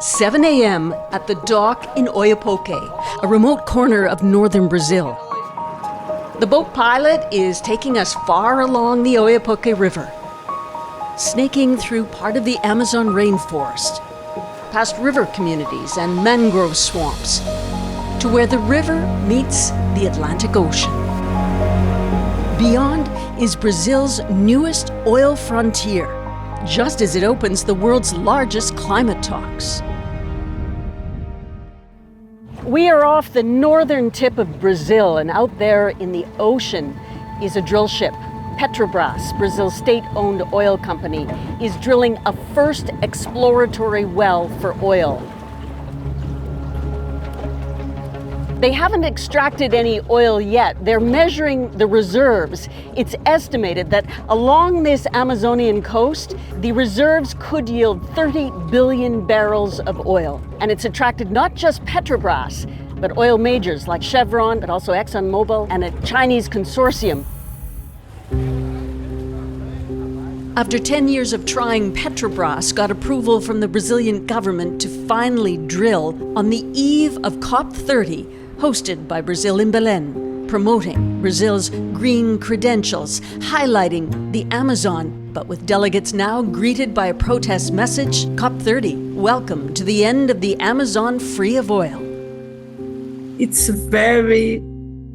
7 a.m. at the dock in Oiapoque, a remote corner of northern Brazil. The boat pilot is taking us far along the Oiapoque River, snaking through part of the Amazon rainforest, past river communities and mangrove swamps, to where the river meets the Atlantic Ocean. Beyond is Brazil's newest oil frontier, just as it opens the world's largest climate talks. We are off the northern tip of Brazil, and out there in the ocean is a drill ship. Petrobras, Brazil's state-owned oil company, is drilling a first exploratory well for oil. They haven't extracted any oil yet. They're measuring the reserves. It's estimated that along this Amazonian coast, the reserves could yield 30 billion barrels of oil. And it's attracted not just Petrobras, but oil majors like Chevron, but also ExxonMobil and a Chinese consortium. After 10 years of trying, Petrobras got approval from the Brazilian government to finally drill on the eve of COP30, hosted by Brazil in Belém, promoting Brazil's green credentials, highlighting the Amazon, but with delegates now greeted by a protest message, COP30, welcome to the end of the Amazon free of oil. It's very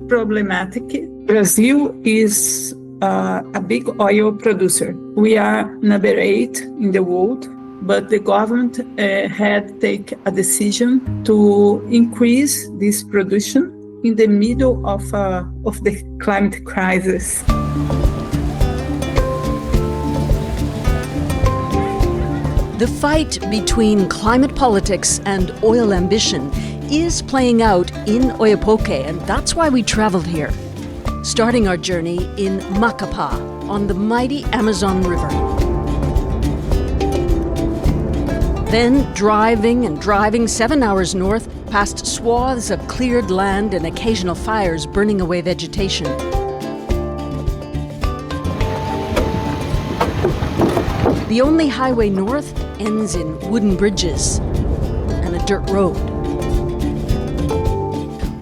problematic. Brazil is a big oil producer. We are number 8 in the world, but the government had taken a decision to increase this production in the middle of the climate crisis. The fight between climate politics and oil ambition is playing out in Oiapoque, and that's why we traveled here, starting our journey in Macapá on the mighty Amazon River. Then driving 7 hours north past swaths of cleared land and occasional fires burning away vegetation. The only highway north ends in wooden bridges and a dirt road.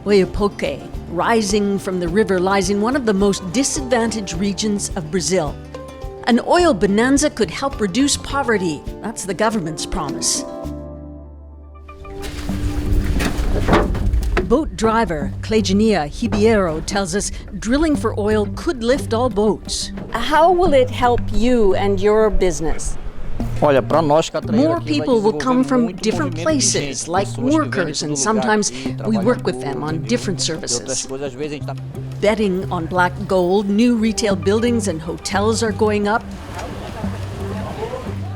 Oiapoque, rising from the river, lies in one of the most disadvantaged regions of Brazil. An oil bonanza could help reduce poverty. That's the government's promise. Boat driver Cleigenia Ribeiro tells us drilling for oil could lift all boats. How will it help you and your business? More people will come from different places, like workers, and sometimes we work with them on different services. Betting on black gold, new retail buildings and hotels are going up.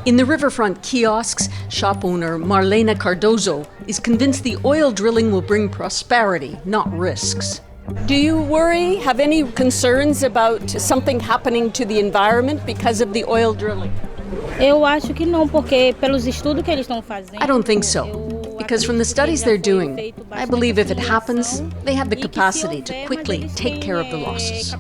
In the riverfront kiosks, shop owner Marlena Cardozo is convinced the oil drilling will bring prosperity, not risks. Do you worry, have any concerns about something happening to the environment because of the oil drilling? I don't think so, because from the studies they're doing, I believe if it happens, they have the capacity to quickly take care of the losses.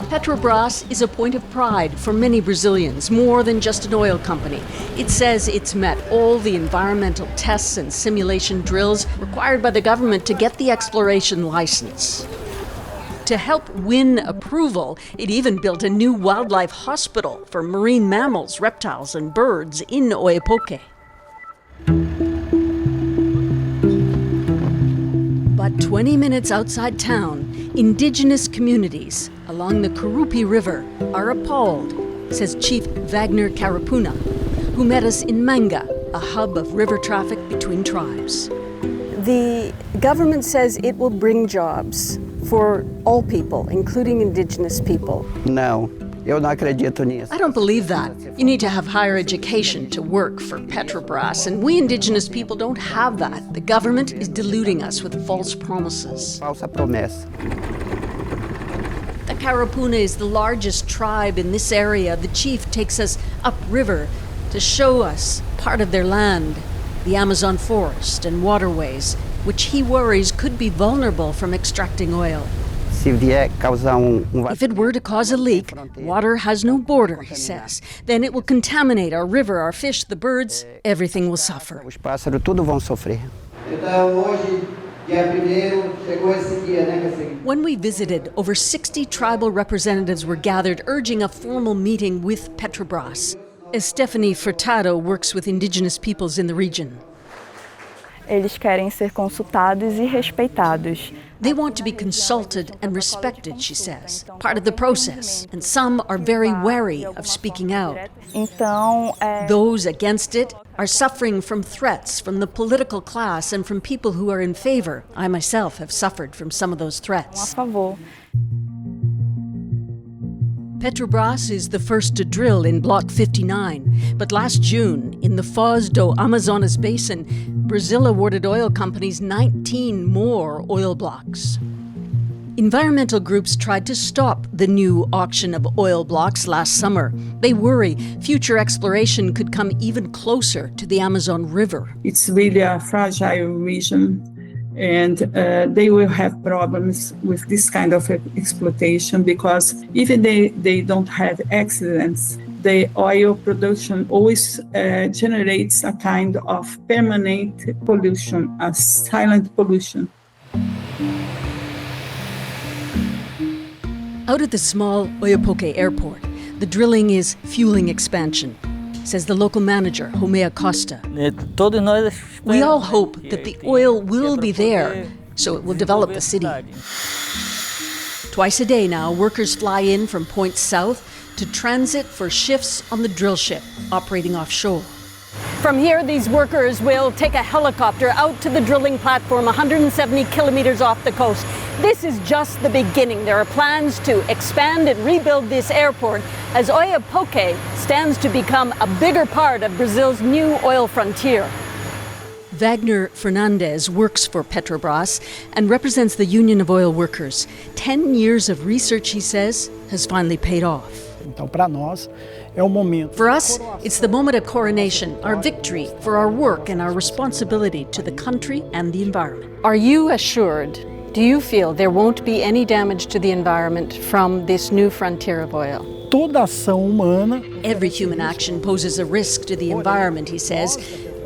Petrobras is a point of pride for many Brazilians, more than just an oil company. It says it's met all the environmental tests and simulation drills required by the government to get the exploration license. To help win approval, it even built a new wildlife hospital for marine mammals, reptiles, and birds in Oiapoque. But 20 minutes outside town, indigenous communities along the Curupi River are appalled, says Chief Wagner Carapuna, who met us in Manga, a hub of river traffic between tribes. The government says it will bring jobs for all people, including indigenous people. No, eu não acredito nisso. I don't believe that. You need to have higher education to work for Petrobras, and we indigenous people don't have that. The government is deluding us with false promises. Falsa promessa. The Carapuna is the largest tribe in this area. The chief takes us upriver to show us part of their land, the Amazon forest and waterways, which he worries could be vulnerable from extracting oil. Se vier causar If it were to cause a leak, water has no border, he says. Then it will contaminate our river, our fish, the birds. Everything will suffer. os pássaros tudo vão sofrer. Então, hoje, dia 1º, chegou esse dia, né, Cacique? When we visited, over 60 tribal representatives were gathered urging a formal meeting with Petrobras. Stephanie Furtado works with Indigenous peoples in the region. Eles querem ser consultados e respeitados. They want to be consulted and respected, she says, part of the process, and some are very wary of speaking out. Então, Those against it are suffering from threats from the political class and from people who are in favor. I myself have suffered from some of those a threats. favor. Petrobras is the first to drill in Block 59, but last June, in the Foz do Amazonas Basin, Brazil awarded oil companies 19 more oil blocks. Environmental groups tried to stop the new auction of oil blocks last summer. They worry future exploration could come even closer to the Amazon River. It's really a fragile region, and they will have problems with this kind of exploitation because even they don't have accidents, the oil production always generates a kind of permanent pollution, a silent pollution. Out at the small Oiapoque airport, the drilling is fueling expansion, says the local manager, Homea Costa. We all hope that the oil will be there, so it will develop the city. Twice a day now, workers fly in from points south to transit for shifts on the drill ship operating offshore. From here, these workers will take a helicopter out to the drilling platform 170 kilometers off the coast. This is just the beginning. There are plans to expand and rebuild this airport as Oiapoque stands to become a bigger part of Brazil's new oil frontier. Wagner Fernandez works for Petrobras and represents the Union of Oil Workers. 10 years of research, he says, has finally paid off. Então, para nós, é o momento. For us, it's the moment of coronation, our victory for our work and our responsibility to the country and the environment. Are you assured, do you feel there won't be any damage to the environment from this new frontier of oil? Toda ação humana. Every human action poses a risk to the environment, he says.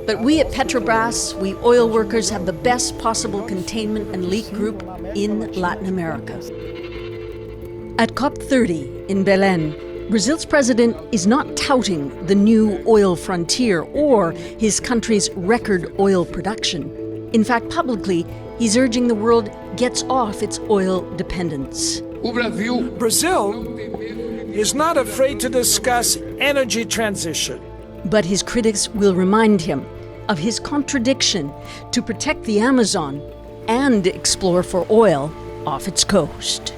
But we at Petrobras, we oil workers, have the best possible containment and leak group in Latin America. At COP30 in Belém, Brazil's president is not touting the new oil frontier or his country's record oil production. In fact, publicly, he's urging the world gets off its oil dependence. Brazil is not afraid to discuss energy transition. But his critics will remind him of his contradiction to protect the Amazon and explore for oil off its coast.